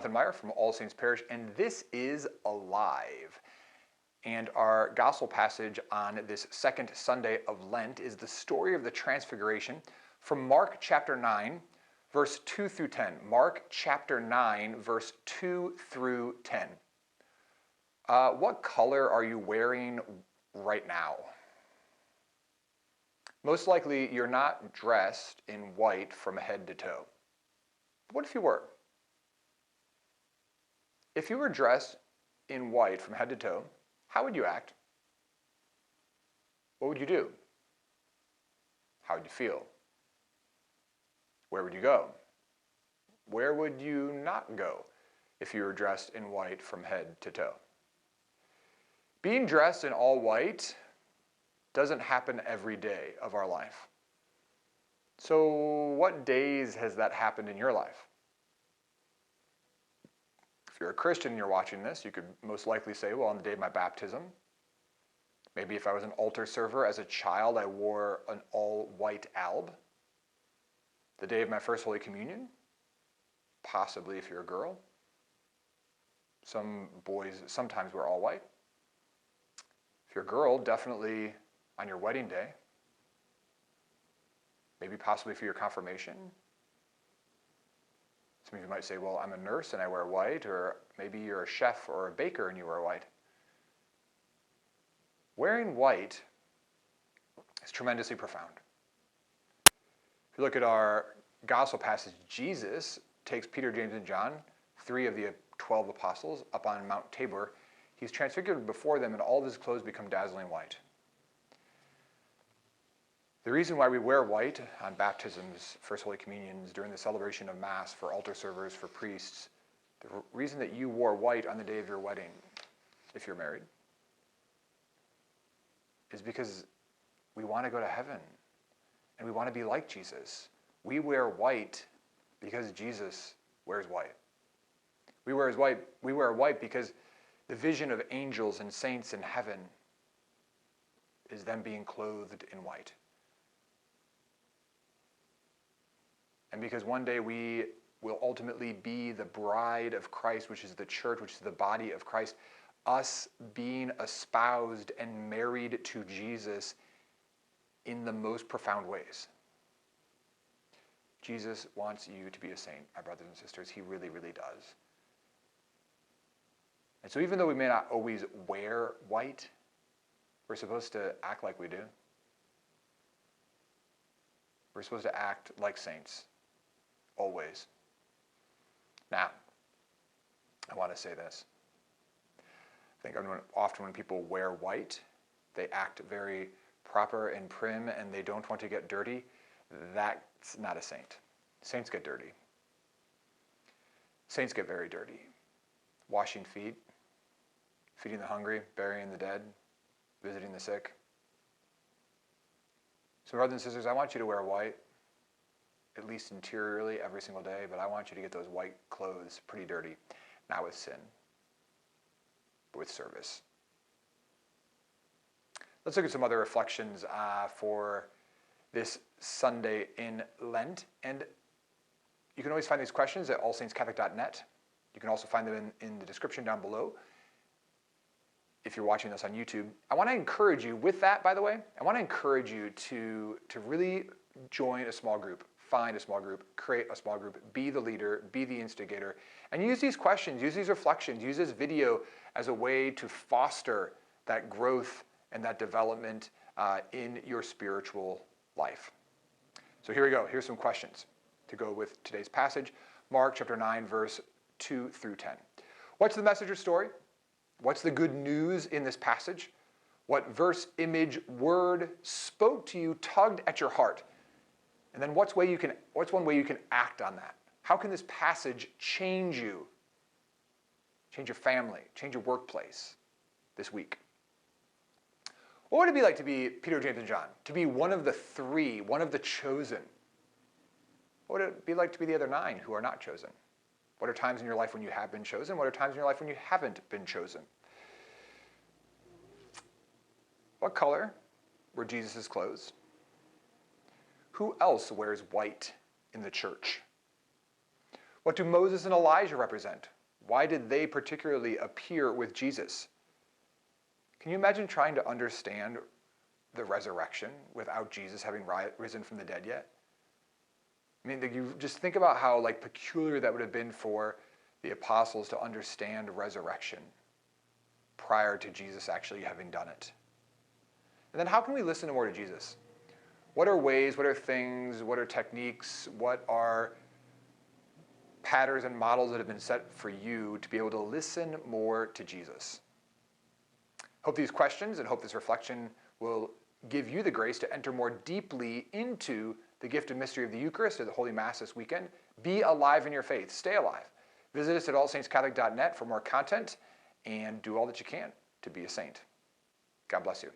Jonathan Meyer from All Saints Parish, and this is Alive. And our gospel passage on this second Sunday of Lent is the story of the Transfiguration from Mark chapter 9, verse 2 through 10. Mark chapter 9, verse 2 through 10. What color are you wearing right now? Most likely you're not dressed in white from head to toe. But what if you were? If you were dressed in white from head to toe, how would you act? What would you do? How would you feel? Where would you go? Where would you not go if you were dressed in white from head to toe? Being dressed in all white doesn't happen every day of our life. So what days has that happened in your life? If you're a Christian and you're watching this, you could most likely say, well, on the day of my baptism. Maybe if I was an altar server as a child, I wore an all-white alb. The day of my first Holy Communion, possibly if you're a girl. Some boys sometimes wear all white. If you're a girl, definitely on your wedding day. Maybe possibly for your confirmation. Some of you might say, well, I'm a nurse and I wear white, or maybe you're a chef or a baker and you wear white. Wearing white is tremendously profound. If you look at our gospel passage, Jesus takes Peter, James, and John, 3 of the 12 apostles, up on Mount Tabor. He's transfigured before them, and all of his clothes become dazzling white. The reason why we wear white on baptisms, First Holy Communions, during the celebration of Mass for altar servers, for priests, the reason that you wore white on the day of your wedding, if you're married, is because we want to go to heaven, and we want to be like Jesus. We wear white because Jesus wears white. We wear white because the vision of angels and saints in heaven is them being clothed in white. And because one day we will ultimately be the bride of Christ, which is the church, which is the body of Christ, us being espoused and married to Jesus in the most profound ways. Jesus wants you to be a saint, my brothers and sisters. He really, really does. And so even though we may not always wear white, we're supposed to act like we do. We're supposed to act like saints, always. Now, I want to say this. I think often when people wear white, they act very proper and prim, and they don't want to get dirty. That's not a saint. Saints get dirty. Saints get very dirty. Washing feet, feeding the hungry, burying the dead, visiting the sick. So brothers and sisters, I want you to wear white, at least interiorly, every single day, but I want you to get those white clothes pretty dirty, not with sin, but with service. Let's look at some other reflections for this Sunday in Lent. And you can always find these questions at allsaintscatholic.net. You can also find them in the description down below if you're watching this on YouTube. I want to encourage you, with that, by the way, I want to encourage you to really join a small group, find a small group, create a small group, be the leader, be the instigator, and use these questions, use these reflections, use this video as a way to foster that growth and that development in your spiritual life. So here we go. Here's some questions to go with today's passage. Mark chapter 9, verse 2 through 10. What's the message or story? What's the good news in this passage? What verse, image, word spoke to you, tugged at your heart? And then what's one way you can act on that? How can this passage change you? Change your family, change your workplace this week? What would it be like to be Peter, James, and John? To be one of the 3, one of the chosen? What would it be like to be the other 9 who are not chosen? What are times in your life when you have been chosen? What are times in your life when you haven't been chosen? What color were Jesus' clothes? Who else wears white in the church? What do Moses and Elijah represent? Why did they particularly appear with Jesus? Can you imagine trying to understand the resurrection without Jesus having risen from the dead yet? I mean, you just think about how peculiar that would have been for the apostles to understand resurrection prior to Jesus actually having done it. And then how can we listen more to Jesus? What are ways, what are things, what are techniques, what are patterns and models that have been set for you to be able to listen more to Jesus? Hope these questions and hope this reflection will give you the grace to enter more deeply into the gift and mystery of the Eucharist or the Holy Mass this weekend. Be alive in your faith. Stay alive. Visit us at allsaintscatholic.net for more content and do all that you can to be a saint. God bless you.